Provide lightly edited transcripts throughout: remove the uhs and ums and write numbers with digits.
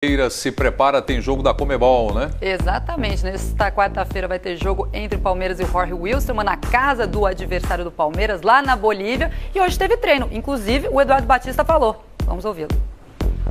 Palmeiras se prepara, tem jogo da Comebol, né? Exatamente. Nesta quarta-feira vai ter jogo entre o Palmeiras e o Jorge Wilstermann na casa do adversário do Palmeiras, lá na Bolívia. E hoje teve treino. Inclusive, o Eduardo Batista falou. Vamos ouvi-lo.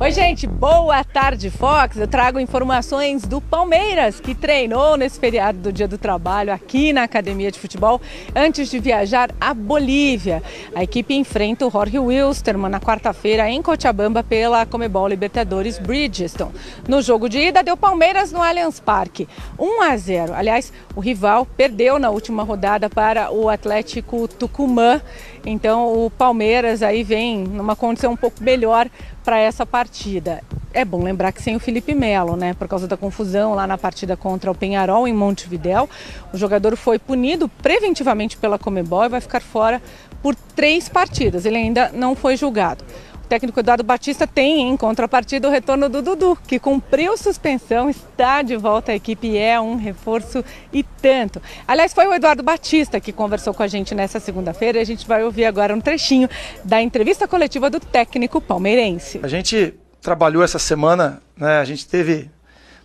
Oi, gente, boa tarde, Fox. Eu trago informações do Palmeiras, que treinou nesse feriado do Dia do Trabalho aqui na Academia de Futebol, antes de viajar à Bolívia. A equipe enfrenta o Jorge Wilstermann na quarta-feira em Cochabamba pela Comebol Libertadores Bridgestone. No jogo de ida, deu Palmeiras no Allianz Parque, 1-0. Aliás, o rival perdeu na última rodada para o Atlético Tucumã. Então, o Palmeiras aí vem numa condição um pouco melhor para essa partida. É bom lembrar que sem o Felipe Melo, né, por causa da confusão lá na partida contra o Peñarol em Montevidéu, o jogador foi punido preventivamente pela Comebol e vai ficar fora por 3 partidas. Ele ainda não foi julgado. O técnico Eduardo Batista tem em contrapartida o retorno do Dudu, que cumpriu suspensão, está de volta à equipe e é um reforço e tanto. Aliás, foi o Eduardo Batista que conversou com a gente nessa segunda-feira e a gente vai ouvir agora um trechinho da entrevista coletiva do técnico palmeirense. A gente trabalhou essa semana, né? A gente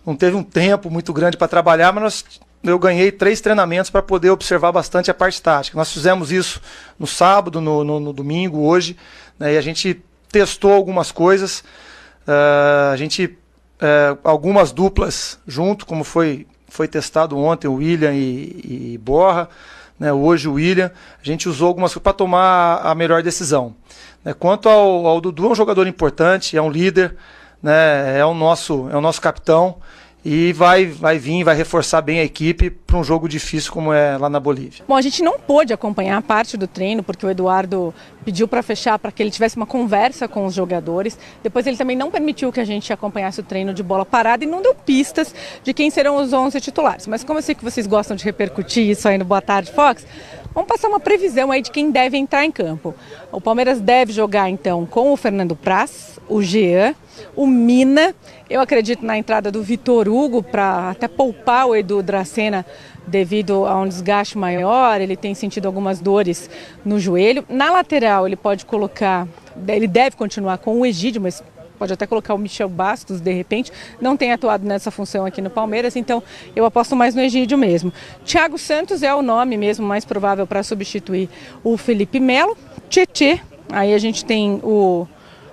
não teve um tempo muito grande para trabalhar, mas eu ganhei 3 treinamentos para poder observar bastante a parte tática. Nós fizemos isso no sábado, no domingo, hoje, né? E a gente testou algumas coisas, algumas duplas junto, como foi testado ontem o William e Borja, né, hoje o William. A gente usou algumas coisas para tomar a melhor decisão. Né. Quanto ao Dudu, é um jogador importante, é um líder, né, é o nosso capitão e vai reforçar bem a equipe para um jogo difícil como é lá na Bolívia. Bom, a gente não pôde acompanhar a parte do treino porque o Eduardo pediu para fechar, para que ele tivesse uma conversa com os jogadores. Depois ele também não permitiu que a gente acompanhasse o treino de bola parada e não deu pistas de quem serão os 11 titulares. Mas como eu sei que vocês gostam de repercutir isso aí no Boa Tarde, Fox, vamos passar uma previsão aí de quem deve entrar em campo. O Palmeiras deve jogar então com o Fernando Praz, o Jean, o Mina. Eu acredito na entrada do Vitor Hugo para até poupar o Edu Dracena devido a um desgaste maior. Ele tem sentido algumas dores no joelho. Na lateral ele deve continuar com o Egídio, mas pode até colocar o Michel Bastos de repente. Não tem atuado nessa função aqui no Palmeiras, então eu aposto mais no Egídio mesmo. Thiago Santos é o nome mesmo mais provável para substituir o Felipe Melo. Tietê, aí a gente tem o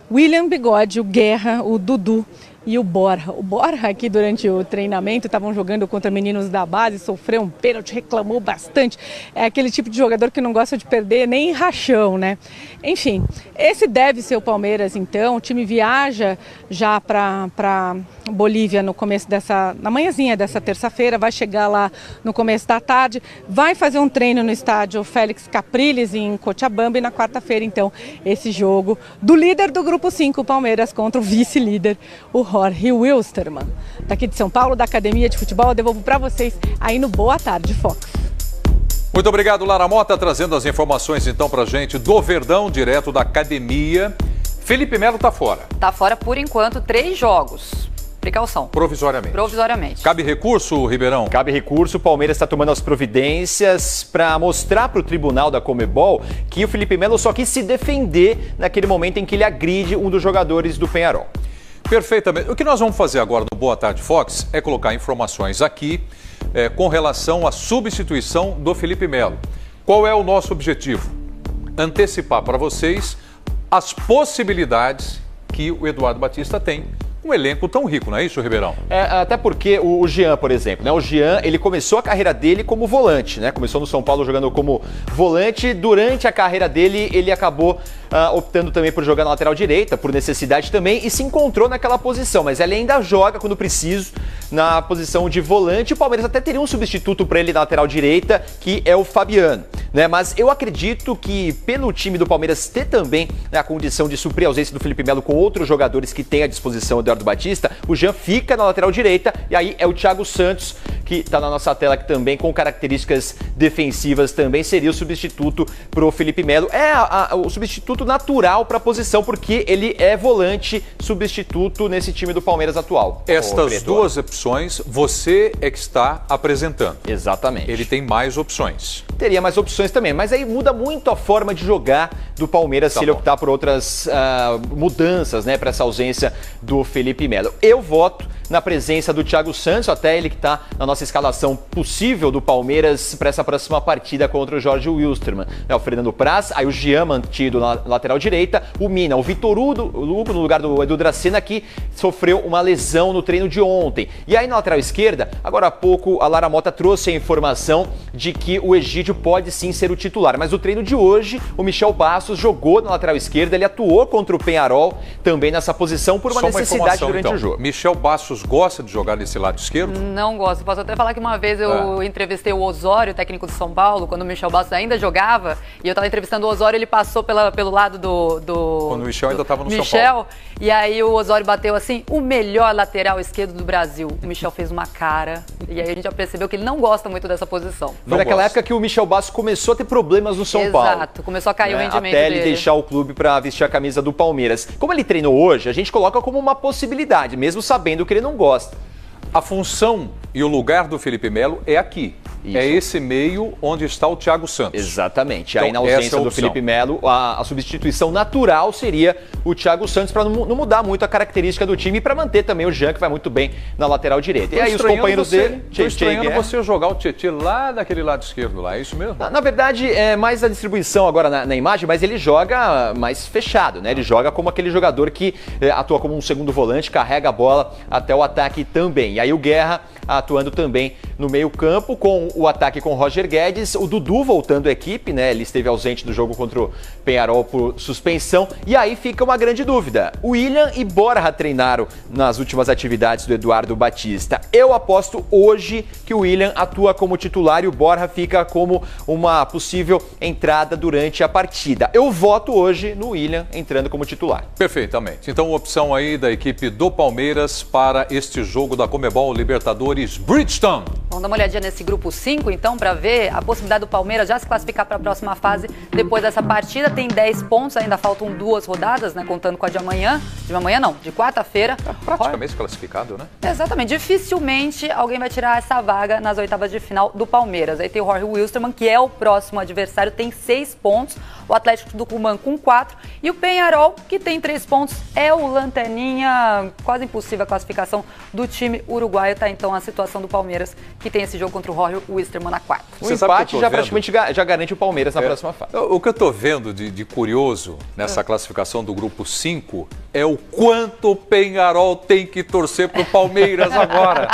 William Bigode, o Guerra, o Dudu e o Borja. O Borja aqui durante o treinamento estavam jogando contra meninos da base, sofreu um pênalti, reclamou bastante. É aquele tipo de jogador que não gosta de perder nem rachão, né? Enfim, esse deve ser o Palmeiras então. O time viaja já para Bolívia na manhãzinha dessa terça-feira, vai chegar lá no começo da tarde, vai fazer um treino no estádio Félix Capriles em Cochabamba e na quarta-feira então esse jogo do líder do grupo 5, o Palmeiras, contra o vice-líder, o Jorge Wilstermann. Daqui de São Paulo, da Academia de Futebol, eu devolvo para vocês aí no Boa Tarde, Fox. Muito obrigado, Lara Mota, trazendo as informações então pra gente do Verdão, direto da Academia. Felipe Melo tá fora. Tá fora por enquanto, 3 jogos. Precaução. Provisoriamente. Provisoriamente. Cabe recurso, Ribeirão? Cabe recurso. O Palmeiras está tomando as providências para mostrar para o tribunal da Comebol que o Felipe Melo só quis se defender naquele momento em que ele agride um dos jogadores do Peñarol. Perfeitamente. O que nós vamos fazer agora no Boa Tarde Fox é colocar informações aqui com relação à substituição do Felipe Melo. Qual é o nosso objetivo? Antecipar para vocês as possibilidades que o Eduardo Batista tem. Um elenco tão rico, não é isso, Ribeirão? Até porque o Jean, por exemplo, né? O Jean, ele começou a carreira dele como volante, né? Começou no São Paulo jogando como volante. Durante a carreira dele, ele acabou optando também por jogar na lateral direita, por necessidade também, e se encontrou naquela posição. Mas ele ainda joga, quando preciso, na posição de volante. O Palmeiras até teria um substituto para ele na lateral direita, que é o Fabiano, né? Mas eu acredito que, pelo time do Palmeiras ter também a condição de suprir a ausência do Felipe Melo com outros jogadores que tem à disposição do Eduardo Batista, o Jean fica na lateral direita e aí é o Thiago Santos, que está na nossa tela aqui também, com características defensivas também, seria o substituto para o Felipe Melo. É o substituto natural para a posição, porque ele é volante substituto nesse time do Palmeiras atual. Estas duas opções você é que está apresentando. Exatamente. Ele tem mais opções. Teria mais opções também, mas aí muda muito a forma de jogar do Palmeiras se ele optar por outras mudanças, né, para essa ausência do Felipe Melo. Eu voto na presença do Thiago Santos, até ele que está na nossa escalação possível do Palmeiras para essa próxima partida contra o Jorge Wilstermann. O Fernando Praz, aí o Jean mantido na lateral direita, o Mina, o Vitor Hugo no lugar do Edu Dracena, que sofreu uma lesão no treino de ontem. E aí na lateral esquerda, agora há pouco a Lara Mota trouxe a informação de que o Egídio pode sim ser o titular, mas no treino de hoje o Michel Bastos jogou na lateral esquerda, ele atuou contra o Peñarol também nessa posição por uma necessidade durante o jogo. Michel Bastos gosta de jogar nesse lado esquerdo? Não gosto. Posso até falar que uma vez eu entrevistei o Osório, técnico de São Paulo, quando o Michel Bastos ainda jogava, e eu estava entrevistando o Osório, ele passou pelo lado do quando o Michel ainda estava no Michel, São Paulo. E aí o Osório bateu assim, o melhor lateral esquerdo do Brasil. O Michel fez uma cara, e aí a gente já percebeu que ele não gosta muito dessa posição. Foi naquela época que o Michel Bastos começou a ter problemas no São Paulo. Exato, começou a cair o rendimento até dele. Ele deixar o clube para vestir a camisa do Palmeiras. Como ele treinou hoje, a gente coloca como uma possibilidade, mesmo sabendo que ele não gosta. A função e o lugar do Felipe Melo é aqui. Isso. É esse meio onde está o Thiago Santos. Exatamente. Então, aí na ausência do Felipe Melo, a substituição natural seria o Thiago Santos, para não mudar muito a característica do time e para manter também o Jean, que vai muito bem na lateral direita. E aí os companheiros dele... Estou estranhando você jogar o Tietê lá daquele lado esquerdo lá, é isso mesmo? Na verdade, é mais a distribuição agora na imagem, mas ele joga mais fechado, né? Ele joga como aquele jogador que atua como um segundo volante, carrega a bola até o ataque também. E aí o Guerra atuando também no meio-campo, com o ataque com o Roger Guedes, o Dudu voltando à equipe, né? Ele esteve ausente do jogo contra o Peñarol por suspensão. E aí fica uma grande dúvida. O William e Borja treinaram nas últimas atividades do Eduardo Batista. Eu aposto hoje que o William atua como titular e o Borja fica como uma possível entrada durante a partida. Eu voto hoje no William entrando como titular. Perfeitamente. Então, opção aí da equipe do Palmeiras para este jogo da Conmebol Libertadores Bridgestone. Vamos dar uma olhadinha nesse grupo 5, então, para ver a possibilidade do Palmeiras já se classificar para a próxima fase depois dessa partida. Tem 10 pontos, ainda faltam 2 rodadas, né? Contando com a de amanhã. De amanhã não, de quarta-feira. Praticamente classificado, né? Exatamente. Dificilmente alguém vai tirar essa vaga nas oitavas de final do Palmeiras. Aí tem o Jorge Wilstermann, que é o próximo adversário, tem 6 pontos. O Atlético do Tucumã com 4. E o Peñarol, que tem 3 pontos, é o lanterninha. Quase impossível a classificação do time uruguaio. Tá então a situação do Palmeiras, que tem esse jogo contra o Jorge Wilstermann na quarta. O empate já praticamente já garante o Palmeiras na próxima fase. O que eu estou vendo de curioso nessa classificação do grupo 5 é o quanto o Peñarol tem que torcer pro Palmeiras agora.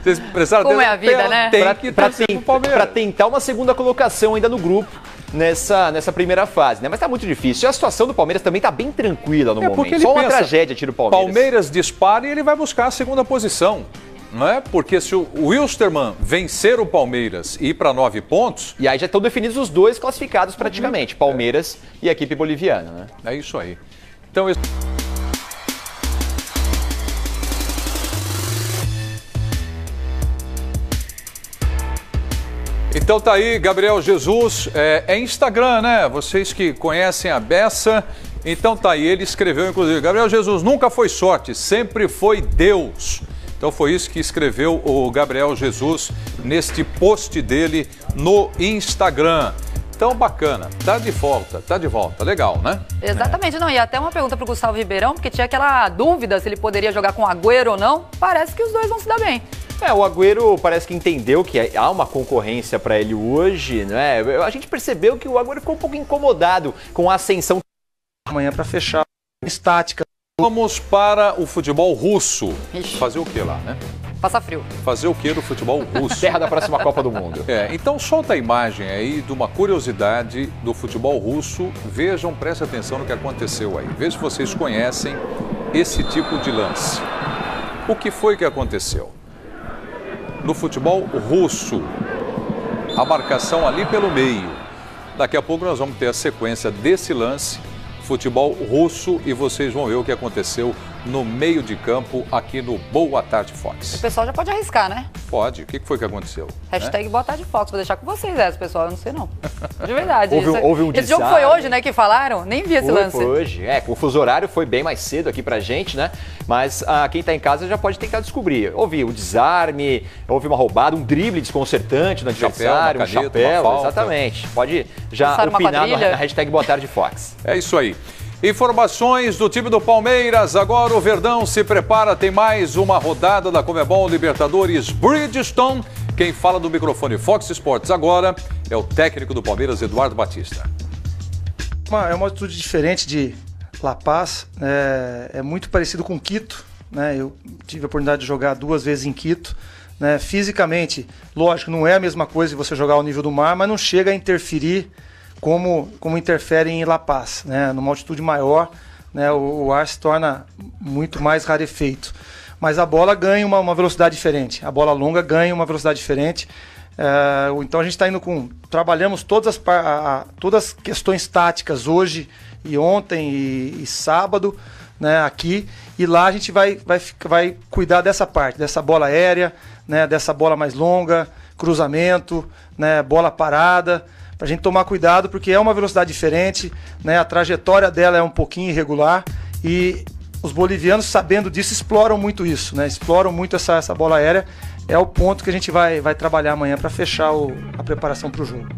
Vocês precisaram Como é a vida, né? Tem que torcer pro Palmeiras. Para tentar uma segunda colocação ainda no grupo. Nessa primeira fase, né? Mas tá muito difícil. E a situação do Palmeiras também tá bem tranquila no momento. Só uma tragédia tira o Palmeiras. Palmeiras dispara e ele vai buscar a segunda posição. Não é? Porque se o Wilstermann vencer o Palmeiras e ir para 9 pontos... E aí já estão definidos os dois classificados praticamente. Palmeiras e a equipe boliviana, né? É isso aí. Então... Então tá aí, Gabriel Jesus, é Instagram, né? Vocês que conhecem a beça, então tá aí, ele escreveu inclusive, Gabriel Jesus nunca foi sorte, sempre foi Deus. Então foi isso que escreveu o Gabriel Jesus neste post dele no Instagram. Então, bacana, tá de volta, legal, né? Exatamente, não, e até uma pergunta pro Gustavo Ribeirão, porque tinha aquela dúvida se ele poderia jogar com o Agüero ou não, parece que os dois vão se dar bem. O Agüero parece que entendeu que há uma concorrência para ele hoje, né? A gente percebeu que o Agüero ficou um pouco incomodado com a ascensão. Amanhã para fechar estática. Vamos para o futebol russo. Fazer o que lá, né? Passa frio. Fazer o que do futebol russo? Terra da próxima Copa do Mundo. Então solta a imagem aí de uma curiosidade do futebol russo. Vejam, prestem atenção no que aconteceu aí. Vejam se vocês conhecem esse tipo de lance. O que foi que aconteceu? No futebol russo, a marcação ali pelo meio. Daqui a pouco nós vamos ter a sequência desse lance, futebol russo, e vocês vão ver o que aconteceu no meio de campo aqui no Boa Tarde Fox. O pessoal já pode arriscar, né? Pode. O que foi que aconteceu? Hashtag Boa Tarde Fox. Vou deixar com vocês essa, pessoal. Eu não sei, não. De verdade. Houve um esse jogo foi hoje, né, que falaram? Nem vi esse lance. Foi hoje. O fuso horário foi bem mais cedo aqui pra gente, né? Mas quem tá em casa já pode tentar descobrir. Houve o desarme, houve uma roubada, um drible desconcertante do adversário, um chapéu. Exatamente. Pode já opinar na hashtag Boa Tarde Fox. É isso aí. Informações do time do Palmeiras. Agora o Verdão se prepara. Tem mais uma rodada da Conmebol Libertadores Bridgestone. Quem fala do microfone Fox Sports agora é o técnico do Palmeiras, Eduardo Batista. É uma atitude diferente de La Paz. É muito parecido com Quito, né? Eu tive a oportunidade de jogar 2 vezes em Quito. Né? Fisicamente, lógico, não é a mesma coisa de você jogar ao nível do mar, mas não chega a interferir como interfere em La Paz, né? Numa altitude maior, né? O ar se torna muito mais rarefeito. Mas a bola ganha uma velocidade diferente. A bola longa ganha uma velocidade diferente. Então a gente está indo trabalhamos todas as questões táticas hoje e ontem e sábado, né? Aqui. E lá a gente vai cuidar dessa parte, dessa bola aérea, né? Dessa bola mais longa, cruzamento, né? Bola parada. Para a gente tomar cuidado, porque é uma velocidade diferente, né? A trajetória dela é um pouquinho irregular e os bolivianos, sabendo disso, exploram muito isso, né? Exploram muito essa bola aérea. É o ponto que a gente vai trabalhar amanhã para fechar a preparação para o jogo.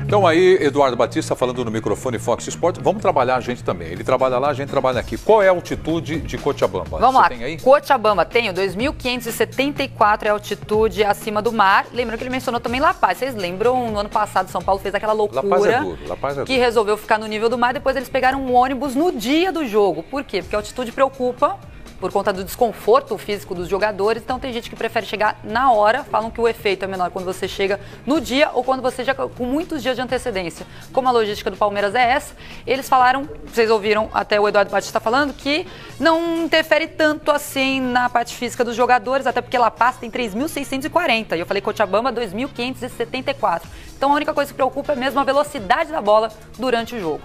Então aí, Eduardo Batista falando no microfone Fox Sports. Vamos trabalhar a gente também. Ele trabalha lá, a gente trabalha aqui. Qual é a altitude de Cochabamba? Vamos lá. Tem aí? Cochabamba, tenho 2.574 é a altitude acima do mar. Lembrando que ele mencionou também La Paz. Vocês lembram, no ano passado, São Paulo fez aquela loucura. La Paz é duro. La Paz é duro. Que resolveu ficar no nível do mar. Depois eles pegaram um ônibus no dia do jogo. Por quê? Porque a altitude preocupa, por conta do desconforto físico dos jogadores. Então tem gente que prefere chegar na hora, falam que o efeito é menor quando você chega no dia ou quando você já com muitos dias de antecedência. Como a logística do Palmeiras é essa, eles falaram, vocês ouviram até o Eduardo Batista falando, que não interfere tanto assim na parte física dos jogadores, até porque La Paz tem 3.640 e eu falei Cochabamba 2.574. Então a única coisa que preocupa é mesmo a velocidade da bola durante o jogo.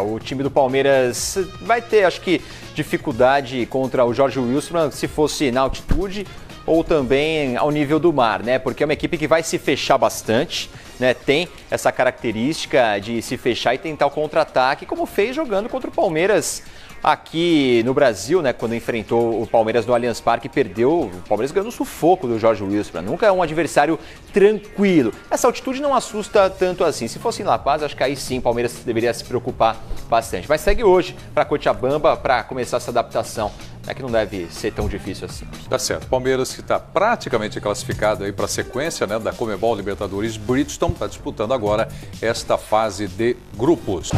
O time do Palmeiras vai ter, acho que, dificuldade contra o Jorge Wilstermann se fosse na altitude ou também ao nível do mar, né? Porque é uma equipe que vai se fechar bastante, né? Tem essa característica de se fechar e tentar o contra-ataque, como fez jogando contra o Palmeiras aqui no Brasil, né? Quando enfrentou o Palmeiras no Allianz Parque, perdeu, o Palmeiras ganhou no sufoco do Jorge Wilstermann. Nunca é um adversário tranquilo. Essa altitude não assusta tanto assim. Se fosse em La Paz, acho que aí sim o Palmeiras deveria se preocupar bastante. Mas segue hoje para Cochabamba para começar essa adaptação, né? Que não deve ser tão difícil assim. Tá certo. Palmeiras que está praticamente classificado aí para a sequência, né, da Conmebol Libertadores Bridgestone, está disputando agora esta fase de grupos.